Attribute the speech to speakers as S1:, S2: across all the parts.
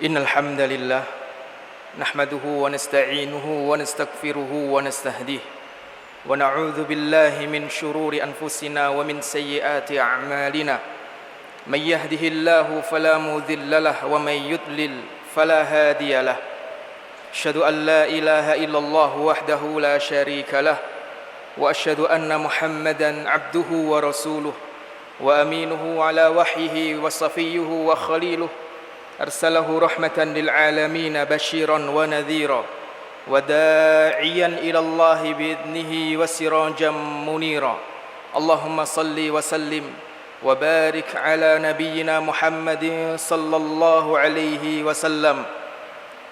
S1: إن الحمد لله نحمده ونستعينه ونستغفره ونستهديه ونعوذ بالله من شرور أنفسنا ومن سيئات أعمالنا من يهده الله فلا مضل له ومن يضلل فلا هادي له أشهد أن لا إله إلا الله وحده لا شريك له وأشهد أن محمدا عبده ورسوله وأمينه على وحيه وصفيه وخليله أرسله رحمة للعالمين بشيرا ونذيرا وداعيا إلى الله بإذنه وسراجا منيرا اللهم صل وسلم وبارك على نبينا محمد صلى الله عليه وسلم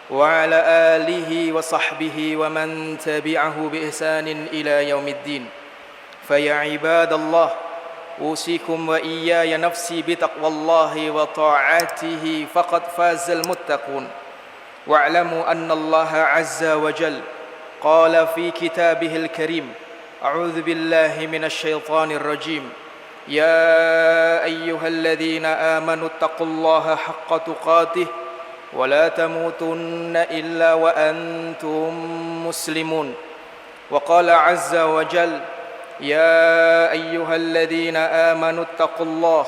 S1: وعلى آله وصحبه ومن تبعه بإحسان إلى يوم الدين فيا عباد الله أوصيكم وإياي نفسي بتقوى الله وطاعته فقد فاز المتقون واعلموا أن الله عز وجل قال في كتابه الكريم أعوذ بالله من الشيطان الرجيم يا أيها الذين آمنوا اتقوا الله حق تقاته ولا تموتن إلا وأنتم مسلمون وقال عز وجل يا أيها الذين آمنوا اتقوا الله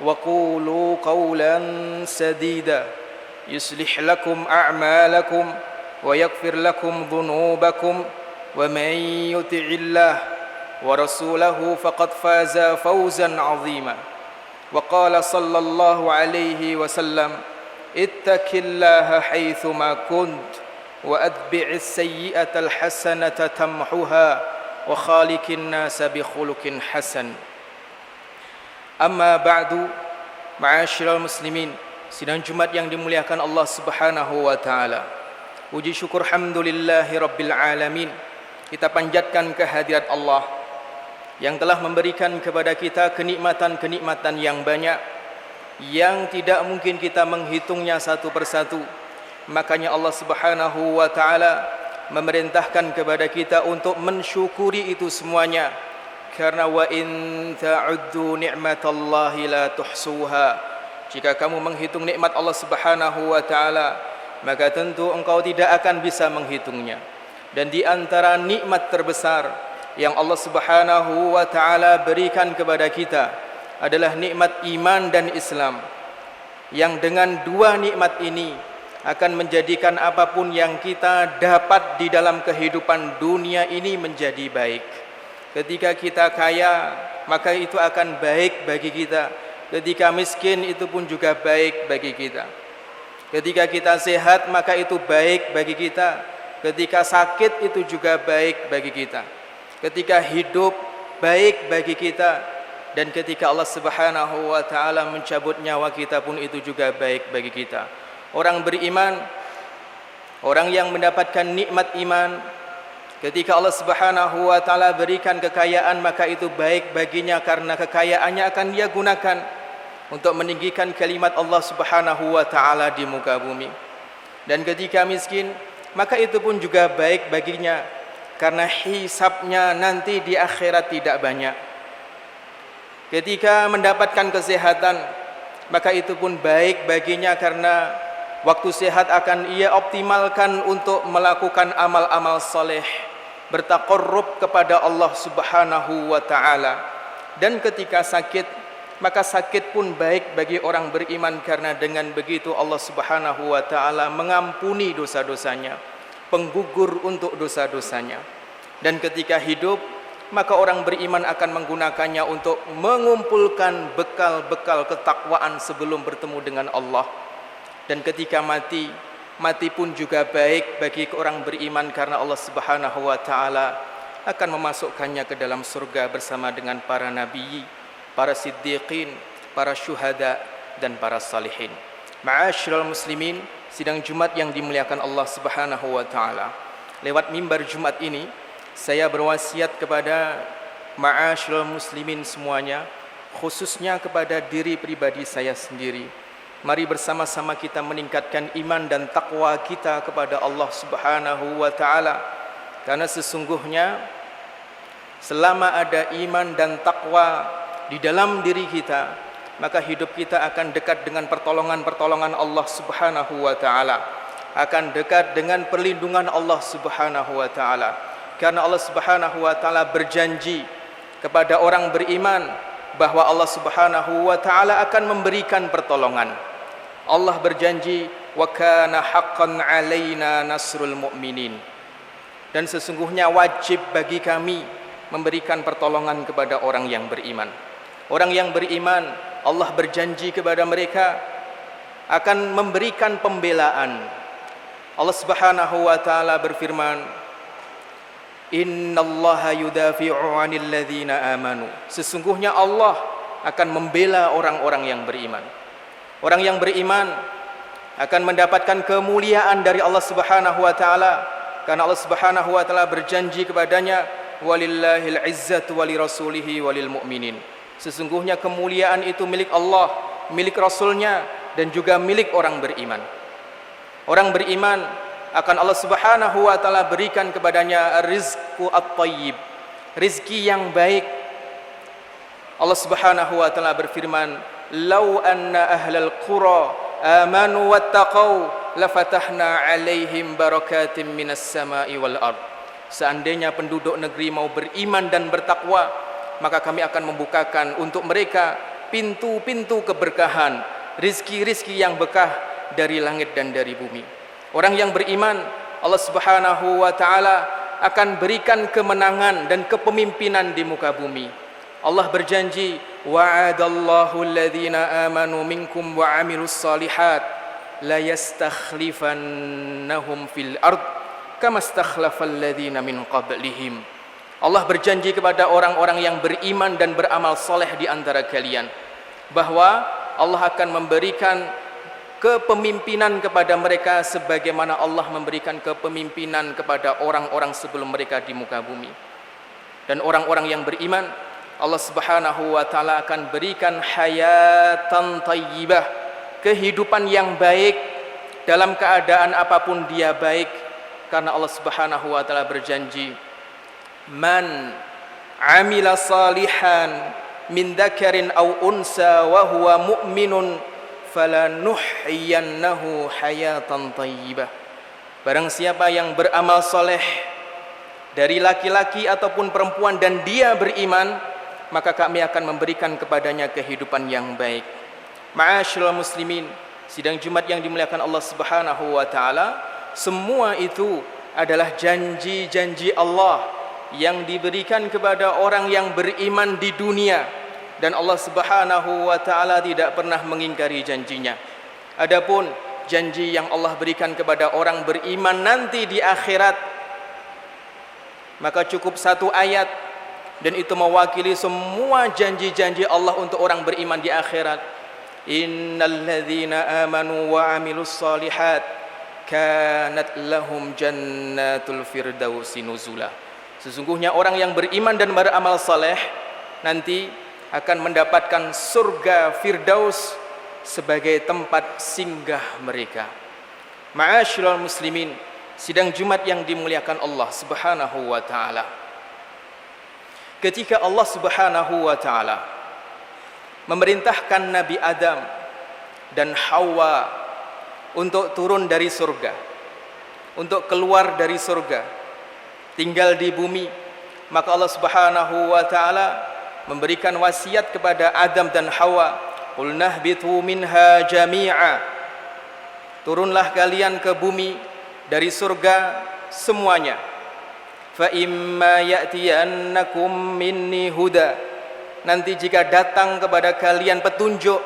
S1: وقولوا قولا سديدا يصلح لكم أعمالكم ويغفر لكم ذنوبكم ومن يطع الله ورسوله فقد فاز فوزا عظيما وقال صلى الله عليه وسلم اتق الله حيثما كنت وأتبع السيئة الحسنة تمحها وخالق الناس بخلق حسن أما بعد معاشر muslimin, sidang Jumat yang dimuliakan Allah Subhanahu wa taala. Puji syukur alhamdulillahi rabbil alamin. Kita panjatkan kehadirat Allah yang telah memberikan kepada kita kenikmatan-kenikmatan yang banyak yang tidak mungkin kita menghitungnya satu persatu. Makanya Allah Subhanahu wa taala memerintahkan kepada kita untuk mensyukuri itu semuanya, karena wa in ta'uddu ni'matallahi la tuhsuha. Jika kamu menghitung nikmat Allah Subhanahu wa taala, maka tentu engkau tidak akan bisa menghitungnya. Dan di antara nikmat terbesar yang Allah Subhanahu wa taala berikan kepada kita adalah nikmat iman dan Islam, yang dengan dua nikmat ini akan menjadikan apapun yang kita dapat di dalam kehidupan dunia ini menjadi baik. Ketika kita kaya, maka itu akan baik bagi kita. Ketika miskin, itu pun juga baik bagi kita. Ketika kita sehat, maka itu baik bagi kita. Ketika sakit, itu juga baik bagi kita. Ketika hidup, baik bagi kita. Dan ketika Allah Subhanahu wa taala mencabut nyawa kita pun itu juga baik bagi kita. Orang beriman, orang yang mendapatkan nikmat iman, ketika Allah Subhanahu wa taala berikan kekayaan, maka itu baik baginya karena kekayaannya akan dia gunakan untuk meninggikan kalimat Allah Subhanahu wa taala di muka bumi. Dan ketika miskin, maka itu pun juga baik baginya karena hisabnya nanti di akhirat tidak banyak. Ketika mendapatkan kesehatan, maka itu pun baik baginya karena waktu sehat akan ia optimalkan untuk melakukan amal-amal saleh, bertaqarrub kepada Allah Subhanahu wa taala. Dan ketika sakit, maka sakit pun baik bagi orang beriman karena dengan begitu Allah Subhanahu wa taala mengampuni dosa-dosanya, penggugur untuk dosa-dosanya. Dan ketika hidup, maka orang beriman akan menggunakannya untuk mengumpulkan bekal-bekal ketakwaan sebelum bertemu dengan Allah. Dan ketika mati, mati pun juga baik bagi orang beriman karena Allah Subhanahu wa taala akan memasukkannya ke dalam surga bersama dengan para nabi, para siddiqin, para syuhada dan para salihin. Ma'asyiral muslimin, sidang Jumat yang dimuliakan Allah Subhanahu wa taala. Lewat mimbar Jumat ini, saya berwasiat kepada ma'asyiral muslimin semuanya, khususnya kepada diri pribadi saya sendiri. Mari bersama-sama kita meningkatkan iman dan takwa kita kepada Allah Subhanahu wa taala. Karena sesungguhnya selama ada iman dan takwa di dalam diri kita, maka hidup kita akan dekat dengan pertolongan-pertolongan Allah Subhanahu wa taala, akan dekat dengan perlindungan Allah Subhanahu wa taala. Karena Allah Subhanahu wa taala berjanji kepada orang beriman bahwa Allah Subhanahu wa taala akan memberikan pertolongan. Allah berjanji, wa kana haqqan alaina nasrul mu'minin. Dan sesungguhnya wajib bagi kami memberikan pertolongan kepada orang yang beriman. Orang yang beriman, Allah berjanji kepada mereka akan memberikan pembelaan. Allah Subhanahu wa taala berfirman, innallaha yudafi'u 'anil ladzina amanu. Sesungguhnya Allah akan membela orang-orang yang beriman. Orang yang beriman akan mendapatkan kemuliaan dari Allah Subhanahu wa taala, karena Allah Subhanahu wa taala berjanji kepadanya, walillahil izzatu walirasulihi walil mu'minin. Sesungguhnya kemuliaan itu milik Allah, milik Rasulnya, dan juga milik orang beriman. Orang beriman akan Allah Subhanahu wa taala berikan kepadanya rizqu at-thayyib, rizki yang baik. Allah Subhanahu wa taala berfirman, "Lau anna ahlal qura amanu wattaqau lafatahna 'alaihim barakatim minas sama'i wal ard." Seandainya penduduk negeri mau beriman dan bertakwa, maka kami akan membukakan untuk mereka pintu-pintu keberkahan, rizki-rizki yang bekah dari langit dan dari bumi. Orang yang beriman, Allah Subhanahu wa taala akan berikan kemenangan dan kepemimpinan di muka bumi. Allah berjanji, wa'adallahu alladhina amanu minkum wa 'amilus shalihat la yastakhlifannahum fil ard kama istakhlafal ladzina min qablihim. Allah berjanji kepada orang-orang yang beriman dan beramal soleh di antara kalian bahwa Allah akan memberikan kepemimpinan kepada mereka sebagaimana Allah memberikan kepemimpinan kepada orang-orang sebelum mereka di muka bumi. Dan orang-orang yang beriman, Allah Subhanahu wa taala akan berikan hayatan thayyibah, kehidupan yang baik dalam keadaan apapun dia baik, karena Allah Subhanahu wa taala berjanji, man amila salihan min dzakarin aw unsa wa huwa mu'minun falanuhyiyannahu hayatan thayyibah. Barang siapa yang beramal soleh dari laki-laki ataupun perempuan dan dia beriman, maka kami akan memberikan kepadanya kehidupan yang baik. Ma'asyiral muslimin, sidang Jumat yang dimuliakan Allah Subhanahu wa taala, semua itu adalah janji-janji Allah yang diberikan kepada orang yang beriman di dunia. Dan Allah Subhanahu wa taala tidak pernah mengingkari janjinya. Adapun janji yang Allah berikan kepada orang beriman nanti di akhirat, maka cukup satu ayat dan itu mewakili semua janji-janji Allah untuk orang beriman di akhirat. Innal ladzina amanu wa 'amilus shalihat kanat lahum jannatul firdausi nuzula. Sesungguhnya orang yang beriman dan beramal saleh nanti akan mendapatkan surga Firdaus sebagai tempat singgah mereka. Ma'asyiral muslimin, sidang Jumat yang dimuliakan Allah Subhanahu wa taala. Ketika Allah Subhanahu wa taala memerintahkan Nabi Adam dan Hawa untuk turun dari surga, untuk keluar dari surga, tinggal di bumi, maka Allah Subhanahu wa taala memberikan wasiat kepada Adam dan Hawa, qulna ihbitu minha jami'a, turunlah kalian ke bumi dari surga semuanya. Fa imma ya'tiyannakum minni huda, nanti jika datang kepada kalian petunjuk,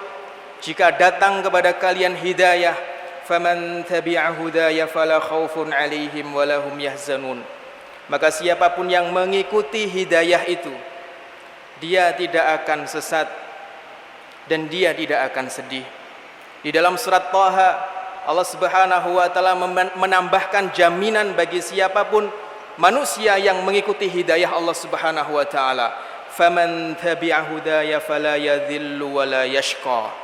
S1: jika datang kepada kalian hidayah, faman tabi'a hudaya fala khaufun 'alaihim wa lahum yahzanun, maka siapapun yang mengikuti hidayah itu, dia tidak akan sesat dan dia tidak akan sedih. Di dalam surat Thaha, Allah Subhanahu wa taala menambahkan jaminan bagi siapapun manusia yang mengikuti hidayah Allah Subhanahu wa taala, faman tabi'a hudaya fala yadhillu wa la yashqa.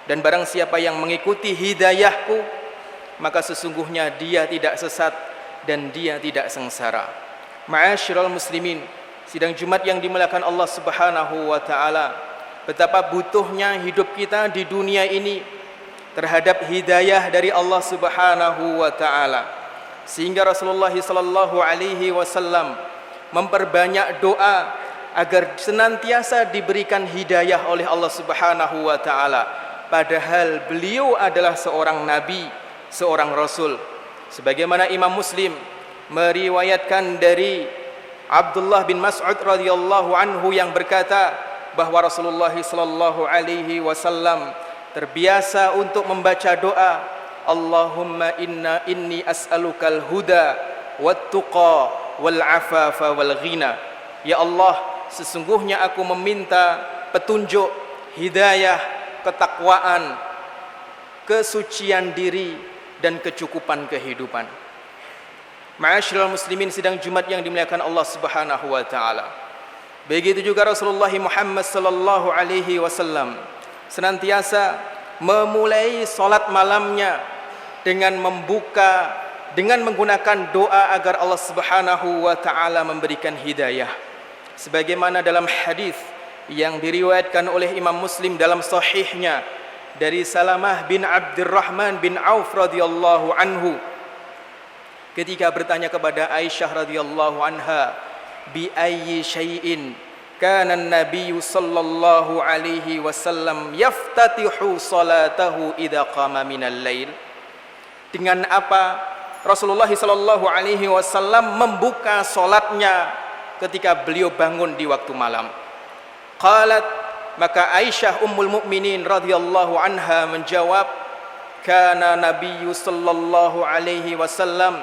S1: Dan barang siapa yang mengikuti hidayahku, maka sesungguhnya dia tidak sesat dan dia tidak sengsara. Ma'asyiral muslimin, sidang Jumat yang dimuliakan Allah Subhanahu wa taala, betapa butuhnya hidup kita di dunia ini terhadap hidayah dari Allah Subhanahu wa taala. Sehingga Rasulullah sallallahu alaihi wasallam memperbanyak doa agar senantiasa diberikan hidayah oleh Allah Subhanahu wa taala, padahal beliau adalah seorang nabi, seorang rasul. Sebagaimana Imam Muslim meriwayatkan dari Abdullah bin Mas'ud radhiyallahu anhu yang berkata bahwa Rasulullah sallallahu alaihi wasallam terbiasa untuk membaca doa, Allahumma inni as'alukal huda wat tuqa wal afafa wal ghina. Ya Allah, sesungguhnya aku meminta petunjuk, hidayah, ketakwaan, kesucian diri dan kecukupan kehidupan. Ma'asyiral muslimin sidang Jumat yang dimuliakan Allah Subhanahu wa taala. Begitu juga Rasulullah Muhammad sallallahu alaihi wasallam senantiasa memulai salat malamnya dengan menggunakan doa agar Allah Subhanahu wa taala memberikan hidayah. Sebagaimana dalam hadis yang diriwayatkan oleh Imam Muslim dalam sahihnya dari Salamah bin Abdurrahman bin Auf radhiyallahu anhu ketika bertanya kepada Aisyah radhiyallahu anha, bi ayyi syai'in kana an-nabiy sallallahu alaihi wasallam yaftatihu salatahu idza qama minal lail. Dengan apa Rasulullah sallallahu alaihi wasallam membuka salatnya ketika beliau bangun di waktu malam? Qalat, maka Aisyah ummul mukminin radhiyallahu anha menjawab, kana nabiyyu sallallahu alaihi wasallam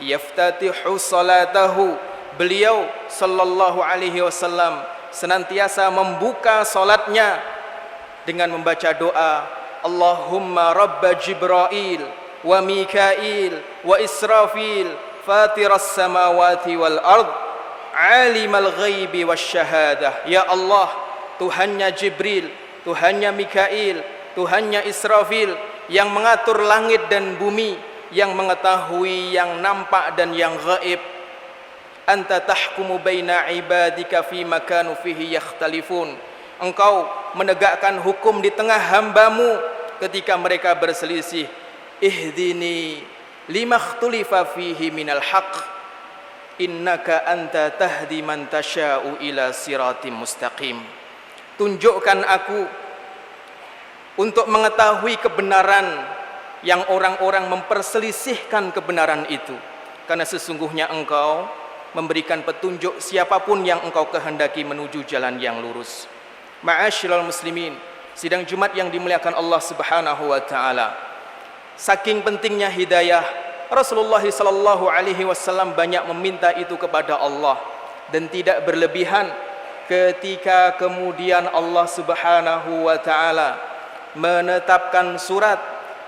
S1: yaftatihu salatahu, beliau sallallahu alaihi wasallam senantiasa membuka salatnya dengan membaca doa, Allahumma rabba Jibril wa Mikail wa Israfil fatiras samawati wal ard alimal ghaibi wasyahadah. Ya Allah, Tuhannya Jibril, Tuhannya Mikail, Tuhannya Israfil yang mengatur langit dan bumi, yang mengetahui yang nampak dan yang gaib. Anta tahkumu baina ibadika fi makanu fihi yakhtalifun. Engkau menegakkan hukum di tengah hambamu ketika mereka berselisih. Ihdini lima ikhtulifa fihi minal haqq innaka anta tahdi man tasha'u ila siratim mustaqim. Tunjukkan aku untuk mengetahui kebenaran yang orang-orang memperselisihkan kebenaran itu, karena sesungguhnya engkau memberikan petunjuk siapapun yang engkau kehendaki menuju jalan yang lurus. Ma'asyiral muslimin, sidang Jumat yang dimuliakan Allah Subhanahu wa taala. Saking pentingnya hidayah, Rasulullah sallallahu alaihi wasallam banyak meminta itu kepada Allah dan tidak berlebihan ketika kemudian Allah Subhanahu wa taala menetapkan surat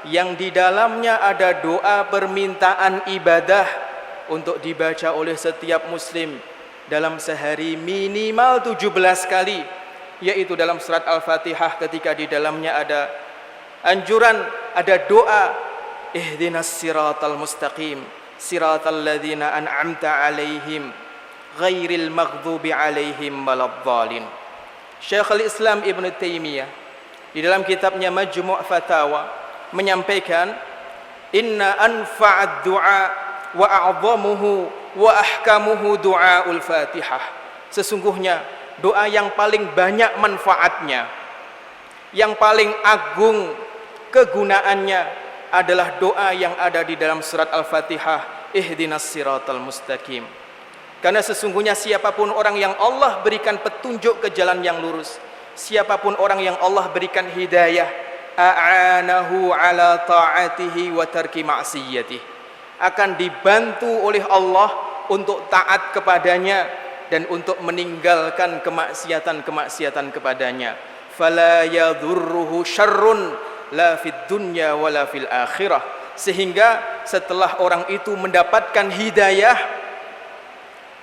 S1: yang di dalamnya ada doa permintaan ibadah untuk dibaca oleh setiap muslim dalam sehari minimal 17 kali, yaitu dalam surat Al-Fatihah ketika di dalamnya ada anjuran, ada doa, ihdinas siratal mustaqim siratal ladzina an'amta alaihim ghairil maghdubi alaihim waladdallin. Syekhul Islam Ibnu Taimiyah di dalam kitabnya Majmu' Fatawa menyampaikan, inna anfa'ad du'a wa a'zamuhu wa ahkamuhu du'aul Fatihah. Sesungguhnya doa yang paling banyak manfaatnya, yang paling agung kegunaannya adalah doa yang ada di dalam surat Al-Fatihah, ihdinas siratal mustaqim. Karena sesungguhnya siapapun orang yang Allah berikan petunjuk ke jalan yang lurus, siapapun orang yang Allah berikan hidayah, a'anahu ala ta'atihi wa tarki ma'siyatihi, akan dibantu oleh Allah untuk taat kepadanya dan untuk meninggalkan kemaksiatan-kemaksiatan kepadanya. Fala yadhurruhu syarrun la fid dunya wala fil akhirah. Sehingga setelah orang itu mendapatkan hidayah,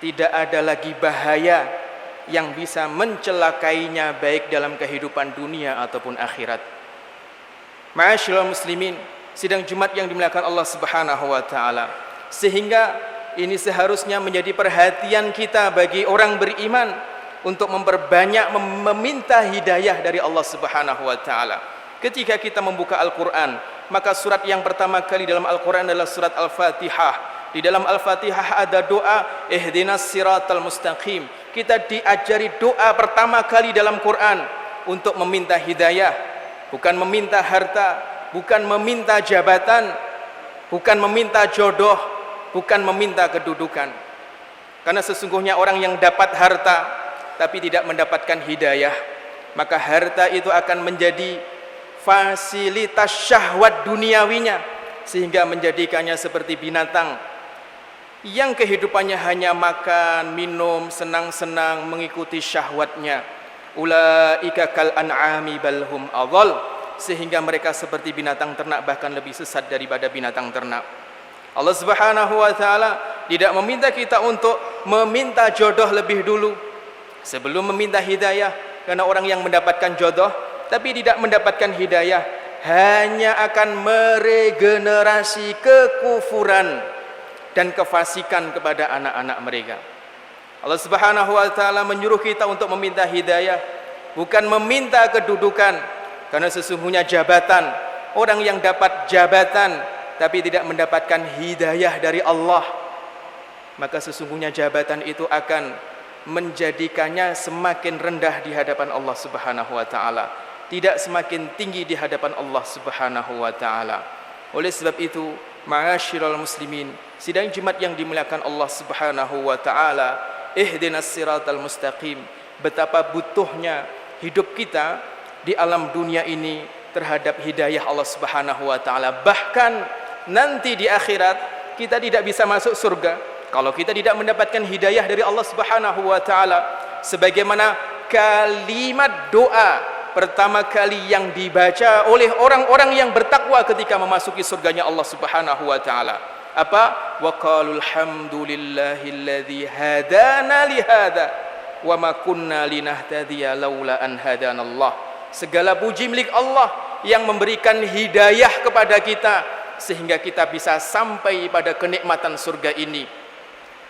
S1: tidak ada lagi bahaya yang bisa mencelakainya baik dalam kehidupan dunia ataupun akhirat. Ma'asyiral muslimin, sidang Jumat yang dimuliakan Allah Subhanahu wa taala. Sehingga ini seharusnya menjadi perhatian kita bagi orang beriman untuk memperbanyak meminta hidayah dari Allah Subhanahu wa taala. Ketika kita membuka Al-Qur'an, maka surat yang pertama kali dalam Al-Qur'an adalah surat Al-Fatihah. Di dalam Al-Fatihah ada doa ihdinas siratal mustaqim. Kita diajari doa pertama kali dalam Quran untuk meminta hidayah, bukan meminta harta, bukan meminta jabatan, bukan meminta jodoh, bukan meminta kedudukan. Karena sesungguhnya orang yang dapat harta tapi tidak mendapatkan hidayah, maka harta itu akan menjadi fasilitas syahwat duniawinya, sehingga menjadikannya seperti binatang yang kehidupannya hanya makan, minum, senang-senang, mengikuti syahwatnya. Ulaika kal an'ami bal hum adhal, sehingga mereka seperti binatang ternak, bahkan lebih sesat daripada binatang ternak. Allah Subhanahu wa taala tidak meminta kita untuk meminta jodoh lebih dulu sebelum meminta hidayah, karena orang yang mendapatkan jodoh tapi tidak mendapatkan hidayah hanya akan meregenerasi kekufuran dan kefasikan kepada anak-anak mereka. Allah Subhanahu wa taala menyuruh kita untuk meminta hidayah, bukan meminta kedudukan, karena sesungguhnya jabatan, orang yang dapat jabatan tapi tidak mendapatkan hidayah dari Allah, maka sesungguhnya jabatan itu akan menjadikannya semakin rendah di hadapan Allah Subhanahu wa taala, tidak semakin tinggi di hadapan Allah Subhanahu wa taala. Oleh sebab itu, ma'asyiral muslimin, sidang Jumat yang dimuliakan Allah Subhanahu wa taala, ihdinas siratal mustaqim. Betapa butuhnya hidup kita di alam dunia ini terhadap hidayah Allah Subhanahu wa taala. Bahkan nanti di akhirat kita tidak bisa masuk surga kalau kita tidak mendapatkan hidayah dari Allah Subhanahu wa taala. Sebagaimana kalimat doa pertama kali yang dibaca oleh orang-orang yang bertakwa ketika memasuki surganya Allah Subhanahu wa taala. Apa? Wa qalul hamdulillahilladzi hadana li hadza wa ma kunna linahtadiya laula an hadanallah. Segala puji milik Allah yang memberikan hidayah kepada kita sehingga kita bisa sampai pada kenikmatan surga ini.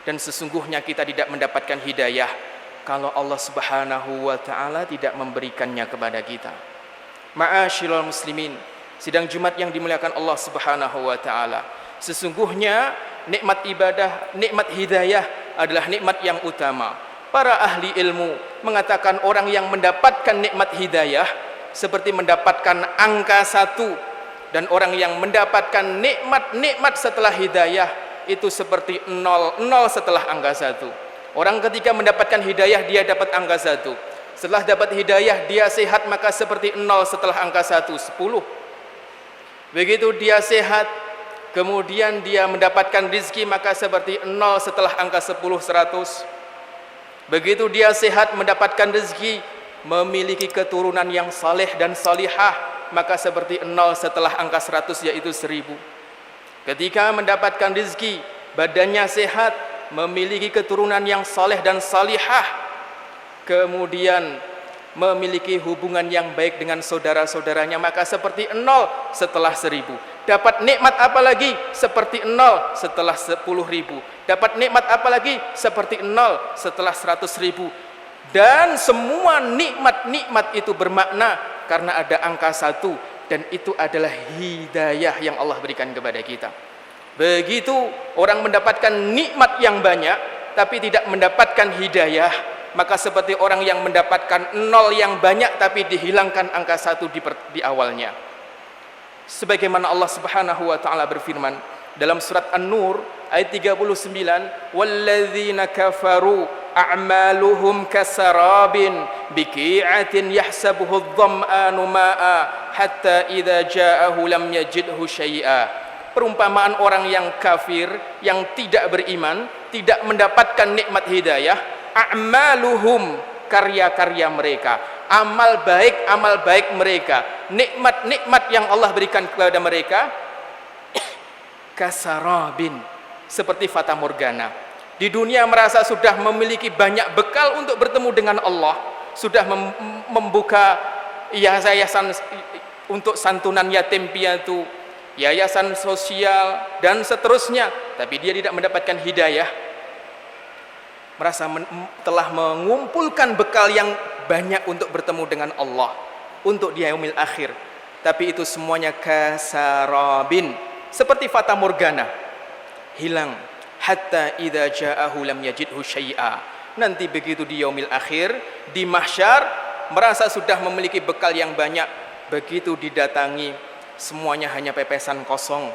S1: Dan sesungguhnya kita tidak mendapatkan hidayah kalau Allah Subhanahu wa taala tidak memberikannya kepada kita. Ma'asyiral muslimin, sidang Jumat yang dimuliakan Allah Subhanahu wa taala, sesungguhnya nikmat ibadah, nikmat hidayah adalah nikmat yang utama. Para ahli ilmu mengatakan orang yang mendapatkan nikmat hidayah seperti mendapatkan angka 1, dan orang yang mendapatkan nikmat-nikmat setelah hidayah itu seperti 0 setelah angka 1. Orang ketika mendapatkan hidayah dia dapat angka 1. Setelah dapat hidayah dia sehat, maka seperti 0 setelah angka 1, 10. Begitu dia sehat, kemudian dia mendapatkan rizki, maka seperti 0 setelah angka 10, 100. Begitu dia sehat mendapatkan rezeki, memiliki keturunan yang saleh dan salihah, maka seperti 0 setelah angka 100, yaitu 1000. Ketika mendapatkan rezeki, badannya sehat, memiliki keturunan yang saleh dan salihah, kemudian memiliki hubungan yang baik dengan saudara-saudaranya, maka seperti 0 setelah 1000. Dapat nikmat apa lagi? Seperti 0 setelah 10.000. Dapat nikmat apa lagi? Seperti 0 setelah 100.000. Dan semua nikmat-nikmat itu bermakna karena ada angka 1, dan itu adalah hidayah yang Allah berikan kepada kita. Begitu orang mendapatkan nikmat yang banyak tapi tidak mendapatkan hidayah, maka seperti orang yang mendapatkan 0 yang banyak tapi dihilangkan angka 1 di awalnya. Sebagaimana Allah Subhanahu wa taala berfirman dalam surat An-Nur ayat 39, walladzina kafaru a'maluhum kasarabin biqi'atin yahsabuhu adh-dhama'anu ma'a hatta idza ja'ahu lam yajidhu syai'a. Perumpamaan orang yang kafir, yang tidak beriman, tidak mendapatkan nikmat hidayah, a'maluhum, karya-karya mereka, amal baik mereka, nikmat-nikmat yang Allah berikan kepada mereka, kasarabin, seperti fata morgana. Di dunia merasa sudah memiliki banyak bekal untuk bertemu dengan Allah, sudah membuka yayasan untuk santunan yatim piatu, yayasan sosial dan seterusnya, tapi dia tidak mendapatkan hidayah. telah mengumpulkan bekal yang banyak untuk bertemu dengan Allah, untuk di yaumil akhir. Tapi itu semuanya kasarabin, seperti fata morgana, hilang. Hatta idza ja'ahu lam yajidhu syai'a. Nanti begitu di yaumil akhir, di mahsyar, merasa sudah memiliki bekal yang banyak. Begitu didatangi, semuanya hanya pepesan kosong,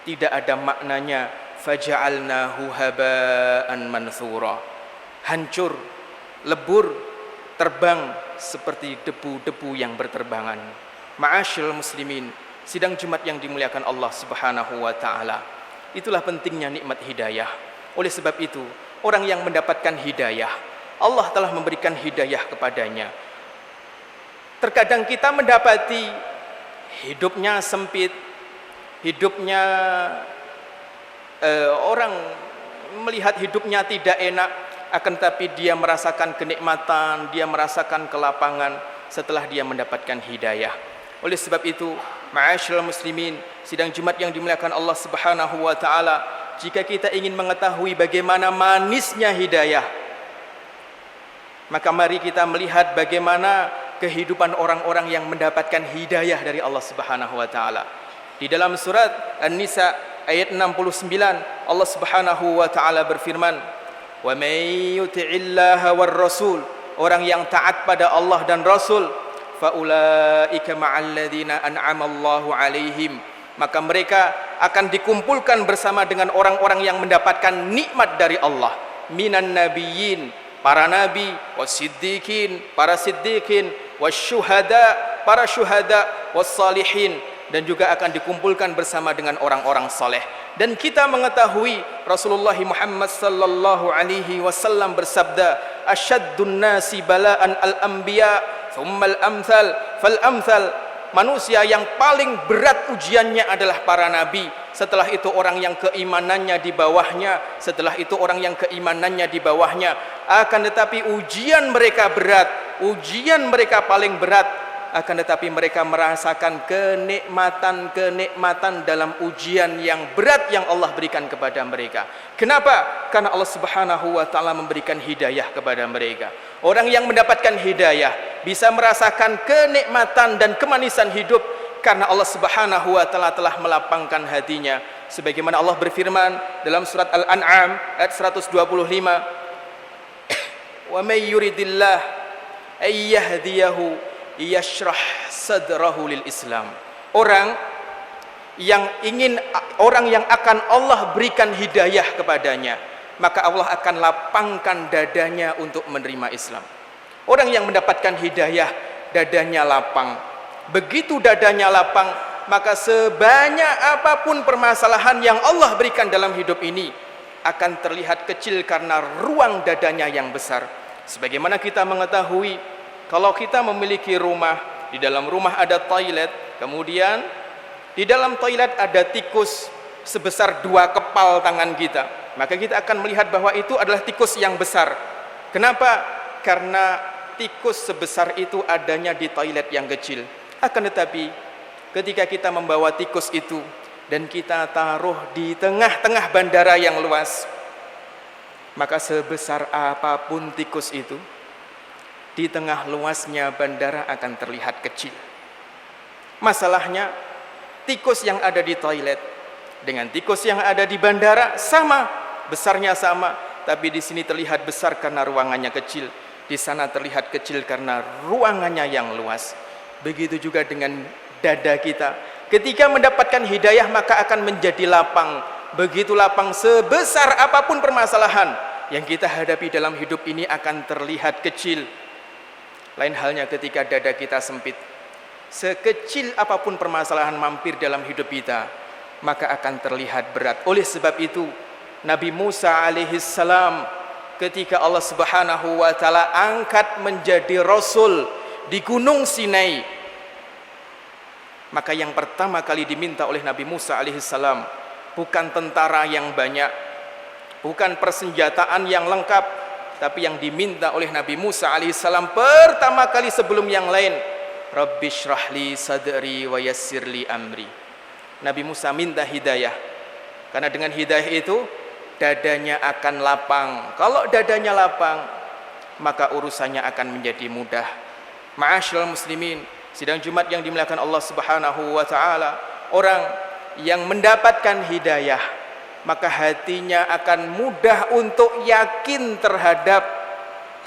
S1: tidak ada maknanya. Faja'alnahu haba'an manthura. Hancur, lebur, terbang seperti debu-debu yang berterbangan. Ma'asyiral muslimin, sidang Jumat yang dimuliakan Allah Subhanahu wa taala. Itulah pentingnya nikmat hidayah. Oleh sebab itu, orang yang mendapatkan hidayah, Allah telah memberikan hidayah kepadanya. Terkadang kita mendapati hidupnya sempit, hidupnya orang melihat hidupnya tidak enak, akan tetapi dia merasakan kenikmatan, dia merasakan kelapangan setelah dia mendapatkan hidayah. Oleh sebab itu, ma'asyiral muslimin, sidang Jumat yang dimuliakan Allah Subhanahu wa taala, jika kita ingin mengetahui bagaimana manisnya hidayah, maka mari kita melihat bagaimana kehidupan orang-orang yang mendapatkan hidayah dari Allah Subhanahu wa taala. Di dalam surat An-Nisa ayat 69, Allah Subhanahu wa taala berfirman, "Wa may yuti'illaha war rasul", orang yang taat pada Allah dan Rasul, "faulaika ma'al ladzina an'ama Allahu 'alaihim", maka mereka akan dikumpulkan bersama dengan orang-orang yang mendapatkan nikmat dari Allah, minan nabiyyin, para nabi, wasiddiqin, para siddiqin, wasyuhada, para syuhada, wassalihin, dan juga akan dikumpulkan bersama dengan orang-orang saleh. Dan kita mengetahui Rasulullah Muhammad sallallahu alaihi wasallam bersabda, "Asyaddun nasi bala'an al-anbiya, thummal amthal fal amthal", manusia yang paling berat ujiannya adalah para nabi, setelah itu orang yang keimanannya di bawahnya, setelah itu orang yang keimanannya di bawahnya. Akan tetapi ujian mereka berat, ujian mereka paling berat, akan tetapi mereka merasakan kenikmatan dalam ujian yang berat yang Allah berikan kepada mereka. Kenapa? Karena Allah Subhanahu wa taala memberikan hidayah kepada mereka. Orang yang mendapatkan hidayah bisa merasakan kenikmatan dan kemanisan hidup karena Allah Subhanahu wa taala telah melapangkan hatinya. Sebagaimana Allah berfirman dalam surat Al-An'am ayat 125, "Wa may yuridillah ay yahdiyahu yashrah sadrahu lil Islam", orang yang akan Allah berikan hidayah kepadanya, maka Allah akan lapangkan dadanya untuk menerima Islam. Orang yang mendapatkan hidayah, dadanya lapang. Begitu dadanya lapang, maka sebanyak apapun permasalahan yang Allah berikan dalam hidup ini akan terlihat kecil karena ruang dadanya yang besar. Sebagaimana kita mengetahui, kalau kita memiliki rumah, di dalam rumah ada toilet, kemudian di dalam toilet ada tikus sebesar 2 kepal tangan kita, maka kita akan melihat bahwa itu adalah tikus yang besar. Kenapa? Karena tikus sebesar itu adanya di toilet yang kecil. Akan tetapi ketika kita membawa tikus itu dan kita taruh di tengah-tengah bandara yang luas, maka sebesar apapun tikus itu, di tengah luasnya bandara akan terlihat kecil. Masalahnya, tikus yang ada di toilet dengan tikus yang ada di bandara sama, besarnya sama, tapi di sini terlihat besar karena ruangannya kecil, di sana terlihat kecil karena ruangannya yang luas. Begitu juga dengan dada kita. Ketika mendapatkan hidayah maka akan menjadi lapang. Begitu lapang, sebesar apapun permasalahan yang kita hadapi dalam hidup ini akan terlihat kecil. Lain halnya ketika dada kita sempit. Sekecil apapun permasalahan mampir dalam hidup kita, maka akan terlihat berat. Oleh sebab itu, Nabi Musa alaihissalam ketika Allah Subhanahu wa taala angkat menjadi rasul di Gunung Sinai, maka yang pertama kali diminta oleh Nabi Musa alaihissalam bukan tentara yang banyak, bukan persenjataan yang lengkap, tapi yang diminta oleh Nabi Musa alaihissalam pertama kali sebelum yang lain, Rabbi shrahli sadri wa yassirli amri. Nabi Musa minta hidayah, karena dengan hidayah itu dadanya akan lapang. Kalau dadanya lapang, maka urusannya akan menjadi mudah. Ma'asyiral muslimin, sidang Jumat yang dimuliakan Allah Subhanahu wa taala, orang yang mendapatkan hidayah, maka hatinya akan mudah untuk yakin terhadap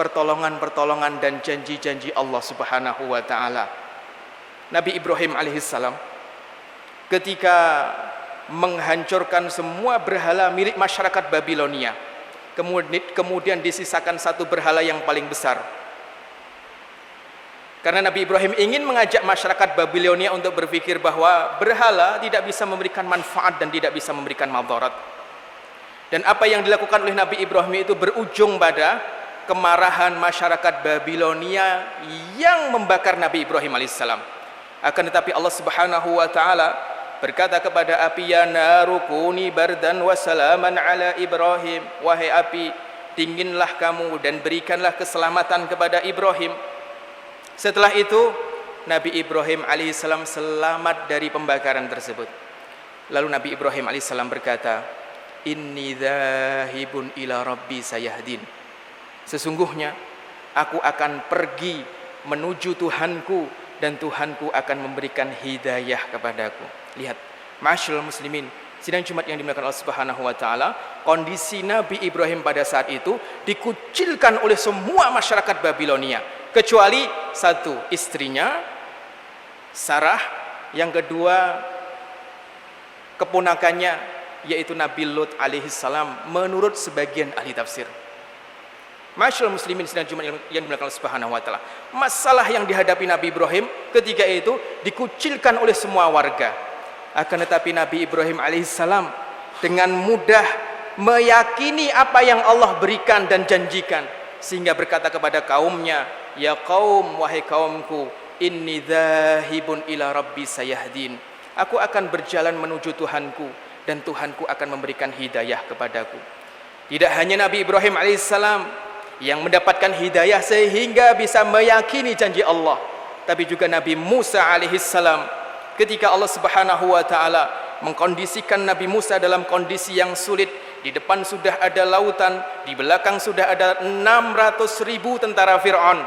S1: pertolongan-pertolongan dan janji-janji Allah Subhanahu wa taala. Nabi Ibrahim alaihissalam ketika menghancurkan semua berhala milik masyarakat Babilonia, kemudian disisakan satu berhala yang paling besar. Karena Nabi Ibrahim ingin mengajak masyarakat Babilonia untuk berpikir bahwa berhala tidak bisa memberikan manfaat dan tidak bisa memberikan madarat. Dan apa yang dilakukan oleh Nabi Ibrahim itu berujung pada kemarahan masyarakat Babilonia yang membakar Nabi Ibrahim alaihissalam. Akan tetapi Allah Subhanahu wa taala berkata kepada api, ya naru kuni bardan wa salaman ala Ibrahim, wahai api, dinginlah kamu dan berikanlah keselamatan kepada Ibrahim. Setelah itu Nabi Ibrahim alaihissalam selamat dari pembakaran tersebut. Lalu Nabi Ibrahim alaihissalam berkata, inni dzahibun ila rabbi sayahdin, sesungguhnya aku akan pergi menuju Tuhanku dan Tuhanku akan memberikan hidayah kepadaku. Lihat, ma'asyiral muslimin, sidang Jumat yang dimuliakan Allah Subhanahu wa taala, kondisi Nabi Ibrahim pada saat itu dikucilkan oleh semua masyarakat Babilonia, kecuali satu, istrinya Sarah, yang kedua keponakannya yaitu Nabi Lut alaihissalam menurut sebagian ahli tafsir. Masyaallah muslimin sidang Jumat yang dimuliakan Allah Subhanahu wa taala, masalah yang dihadapi Nabi Ibrahim ketika itu dikucilkan oleh semua warga. Akan tetapi Nabi Ibrahim alaihissalam dengan mudah meyakini apa yang Allah berikan dan janjikan, sehingga berkata kepada kaumnya, ya kaum, wahai kaumku, inni dzahibun ila rabbi sayahdin, aku akan berjalan menuju Tuhanku dan Tuhanku akan memberikan hidayah kepadaku. Tidak hanya Nabi Ibrahim alaihissalam yang mendapatkan hidayah sehingga bisa meyakini janji Allah, tapi juga Nabi Musa alaihissalam ketika Allah Subhanahu wa taala mengkondisikan Nabi Musa dalam kondisi yang sulit. Di depan sudah ada lautan, di belakang sudah ada 600.000 tentara Fir'aun.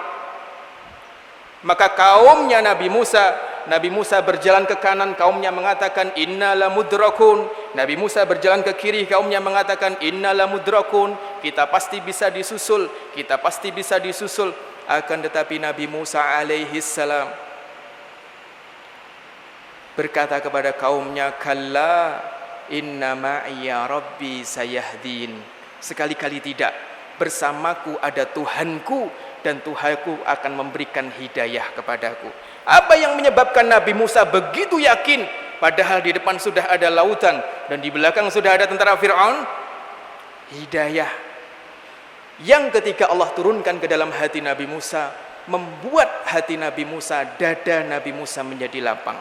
S1: Maka kaumnya Nabi Musa berjalan ke kanan, kaumnya mengatakan inna lamudrakun. Nabi Musa berjalan ke kiri, kaumnya mengatakan inna lamudrakun, kita pasti bisa disusul, kita pasti bisa disusul. Akan tetapi Nabi Musa alaihissalam berkata kepada kaumnya, kalla inna ma'iya rabbi sayahdin, sekali-kali tidak, bersamaku ada Tuhanku dan Tuhanku akan memberikan hidayah kepadaku. Apa yang menyebabkan Nabi Musa begitu yakin padahal di depan sudah ada lautan dan di belakang sudah ada tentara Fir'aun? Hidayah yang ketika Allah turunkan ke dalam hati Nabi Musa membuat hati Nabi Musa, dada Nabi Musa menjadi lapang.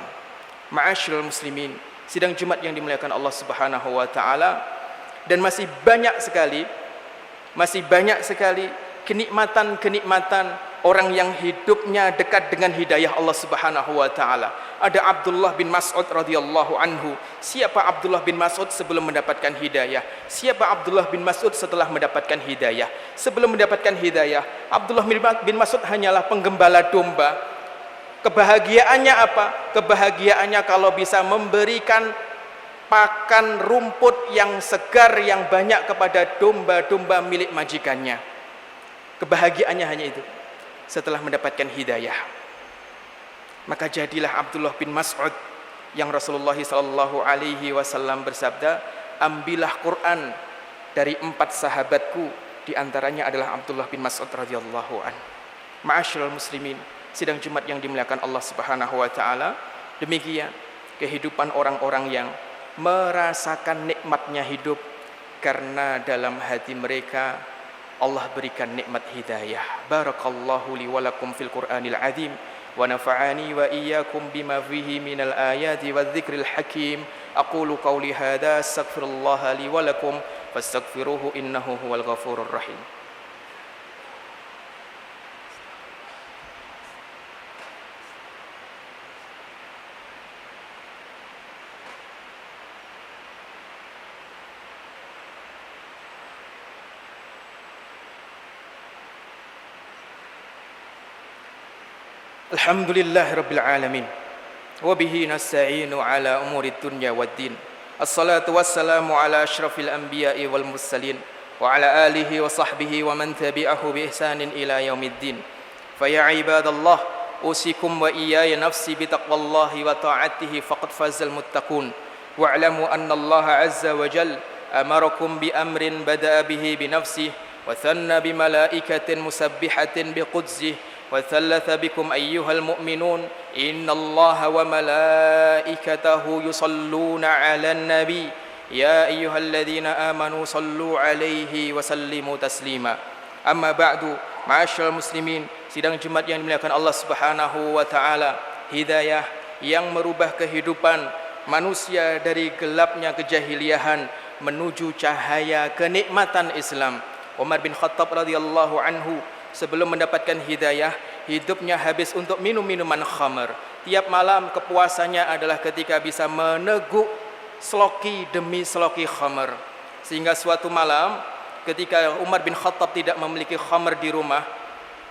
S1: Ma'asyiral muslimin, sidang Jumat yang dimuliakan Allah Subhanahu wa taala, dan masih banyak sekali kenikmatan-kenikmatan orang yang hidupnya dekat dengan hidayah Allah Subhanahu wa taala. Ada Abdullah bin Mas'ud radhiyallahu anhu. Siapa Abdullah bin Mas'ud sebelum mendapatkan hidayah? Siapa Abdullah bin Mas'ud setelah mendapatkan hidayah? Sebelum mendapatkan hidayah, Abdullah bin Mas'ud hanyalah penggembala domba. Kebahagiaannya apa? Kebahagiaannya kalau bisa memberikan pakan rumput yang segar yang banyak kepada domba-domba milik majikannya. Kebahagiaannya hanya itu. Setelah mendapatkan hidayah, maka jadilah Abdullah bin Mas'ud yang Rasulullah SAW bersabda, ambillah Quran dari 4 sahabatku, di antaranya adalah Abdullah bin Mas'ud radhiyallahu an. Ma'asyiral muslimin, sidang Jumat yang dimuliakan Allah Subhanahu wa taala, demikian kehidupan orang-orang yang merasakan nikmatnya hidup karena dalam hati mereka Allah berikan nikmat hidayah. Barakallahu li wa lakum fil Qur'anil azim wa nafa'ani wa iyyakum bima fihi minal ayati wadh-dhikril hakim. Aqulu qawli hadza astaghfirullaha li wa lakum fastaghfiruhu innahu huwal ghafurur rahim. Alhamdulillahi Rabbil Alamin. Wabihi nasta'inu ala umuri dunya waddin. Assalatu wassalamu ala ashrafil anbiya'i wal mursalin wa ala alihi wa sahbihi wa man tabi'ahu bi ihsanin ila yaumiddin. Faya ibadallah, usikum wa iyaya nafsi bitaqwallahi wa ta'atihi faqad fazal muttaqun. Wa'lamu anna Allah azza wa jal amarakum bi amrin bada'a bihi bi nafsihi wa thanna bi malaikatin musabbihatin bi qudzihi وثلث بكم أيها المؤمنون إن الله وملائكته يصلون على النبي يا أيها الذين آمنوا صلوا عليه وسلموا تسليما أما بعد معاشر المسلمين, sidang Jumat yang dimuliakan Allah Subhanahu wa taala, hidayah yang merubah kehidupan manusia dari gelapnya kejahiliahan menuju cahaya kenikmatan Islam. Umar bin Khattab radhiyallahu anhu sebelum mendapatkan hidayah, hidupnya habis untuk minum minuman khamar. Tiap malam kepuasannya adalah ketika bisa meneguk seloki demi seloki khamar. Sehingga suatu malam ketika Umar bin Khattab tidak memiliki khamar di rumah,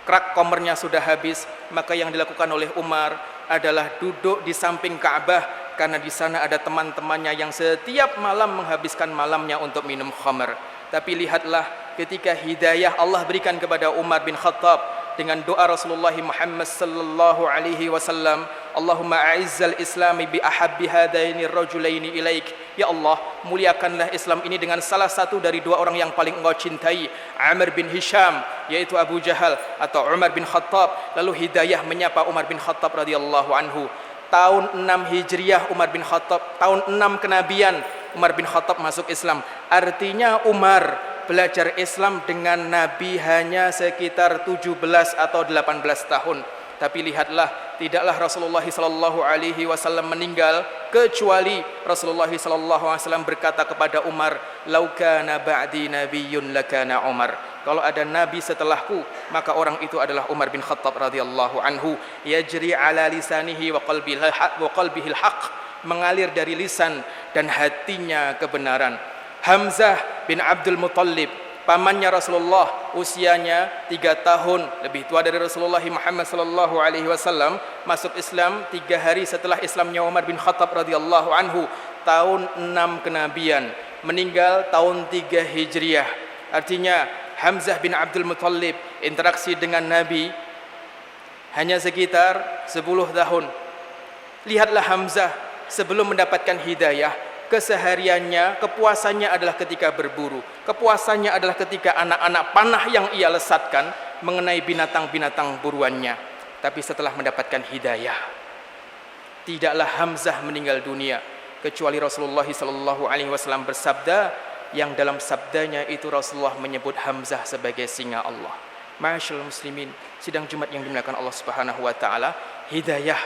S1: krak khamrnya sudah habis, maka yang dilakukan oleh Umar adalah duduk di samping Ka'bah, karena di sana ada teman-temannya yang setiap malam menghabiskan malamnya untuk minum khamar. Tapi lihatlah ketika hidayah Allah berikan kepada Umar bin Khattab dengan doa Rasulullah Muhammad sallallahu alaihi wasallam, Allahumma a'izzal islami bi ahabbi hadaini rajulaini ilaik. Ya Allah, muliakanlah Islam ini dengan salah satu dari dua orang yang paling engkau cintai, Amr bin Hisham yaitu Abu Jahal atau Umar bin Khattab. Lalu hidayah menyapa Umar bin Khattab radhiyallahu anhu. Tahun 6 Hijriah Umar bin Khattab, tahun 6 kenabian Umar bin Khattab masuk Islam. Artinya Umar belajar Islam dengan Nabi hanya sekitar 17 atau 18 tahun. Tapi lihatlah, tidaklah Rasulullah SAW meninggal kecuali Rasulullah SAW berkata kepada Umar, "Lau kana ba'di nabiyyun lakana Umar." Kalau ada nabi setelahku, maka orang itu adalah Umar bin Khattab radhiyallahu anhu. Yajri ala lisanihi wa qalbihil haqq, mengalir dari lisan dan hatinya kebenaran. Hamzah bin Abdul Muttalib, pamannya Rasulullah, usianya 3 tahun lebih tua dari Rasulullah Muhammad sallallahu alaihi wasallam, masuk Islam 3 hari setelah Islamnya Umar bin Khattab radhiyallahu anhu, tahun 6 kenabian, meninggal tahun 3 Hijriah. Artinya Hamzah bin Abdul Muttalib interaksi dengan Nabi hanya sekitar 10 tahun. Lihatlah Hamzah sebelum mendapatkan hidayah, kesehariannya, kepuasannya adalah ketika berburu. Kepuasannya adalah ketika anak-anak panah yang ia lesatkan mengenai binatang-binatang buruannya. Tapi setelah mendapatkan hidayah, tidaklah Hamzah meninggal dunia kecuali Rasulullah SAW bersabda, yang dalam sabdanya itu Rasulullah menyebut Hamzah sebagai singa Allah. Ma'asyiral muslimin, sidang Jumat yang dimuliakan Allah Subhanahu wa taala, hidayah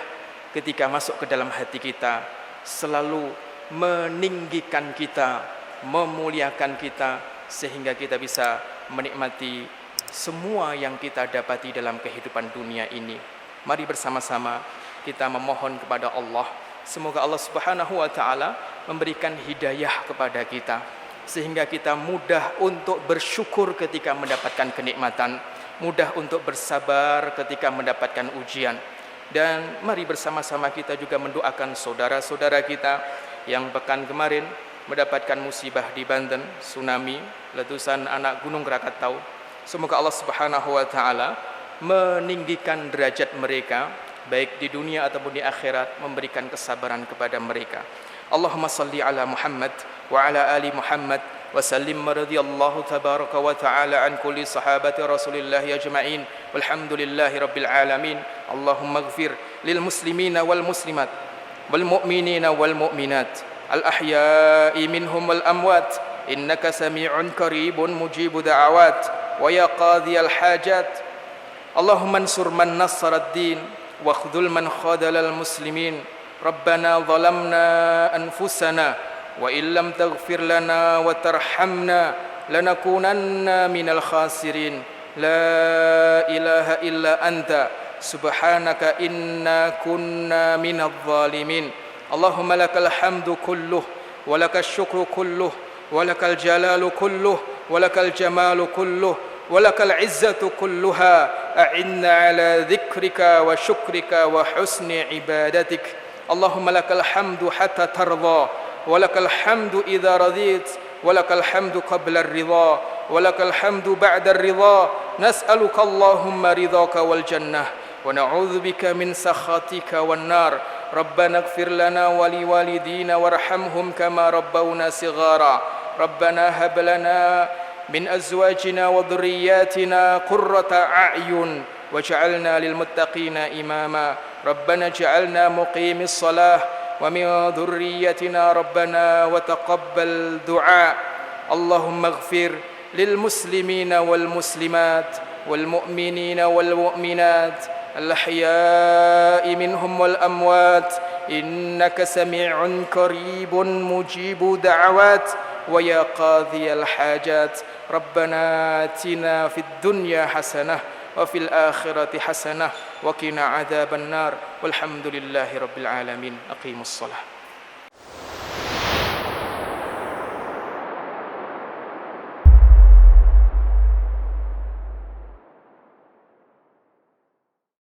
S1: ketika masuk ke dalam hati kita selalu meninggikan kita, memuliakan kita, sehingga kita bisa menikmati semua yang kita dapati dalam kehidupan dunia ini. Mari bersama-sama kita memohon kepada Allah, semoga Allah Subhanahu wa taala memberikan hidayah kepada kita, sehingga kita mudah untuk bersyukur ketika mendapatkan kenikmatan, mudah untuk bersabar ketika mendapatkan ujian. Dan mari bersama-sama kita juga mendoakan saudara-saudara kita yang pekan kemarin mendapatkan musibah di Banten, tsunami, letusan anak Gunung Krakatau. Semoga Allah Subhanahu wa taala meninggikan derajat mereka baik di dunia ataupun di akhirat, memberikan kesabaran kepada mereka. Allahumma salli ala Muhammad wa ala ali Muhammad wa sallim radhiyallahu tabaraka wa ta'ala an kulli sahabati Rasulillah ajma'in walhamdulillahi rabbil alamin. Allahumma ighfir lil muslimina wal muslimat wal mu'minina wal mu'minat al ahya'i minhum wal amwat innaka sami'un qaribun mujibu da'awat wa ya qadhiyal hajat. Allahumma ansur man nassara ad-din wa khudhul man khadala al muslimin. Rabbana zalamna anfusana wa illam taghfir lana wa tarhamna lanakunanna minal khasirin. La ilaha illa anta subhanaka inna kunna minadh zalimin. Allahumma lakal hamdu kulluh wa lakal syukru kulluh wa lakal jalalu kulluh wa lakal jamalu kulluh wa lakal izzatu kulluha أعنا على ذكرك وشكرك وحسن عبادتك اللهم لك الحمد حتى ترضى ولك الحمد إذا رضيت ولك الحمد قبل الرضا ولك الحمد بعد الرضا نسألك اللهم رضاك والجنة ونعوذ بك من سخطك والنار ربنا اغفر لنا ولوالدينا وارحمهم كما ربونا صغارا ربنا هب لنا من أزواجنا وذرياتنا قرة أعين واجعلنا للمتقين إماما ربنا اجعلنا مقيم الصلاة ومن ذريتنا ربنا وتقبل دعاء اللهم اغفر للمسلمين والمسلمات والمؤمنين والمؤمنات الأحياء منهم والأموات إنك سميع قريب مجيب دعوات ويا قاضي الحاجات ربنا آتنا في الدنيا حسنة وفي الآخرة حسنة وقنا عذاب النار والحمد لله رب العالمين أقيموا الصلاة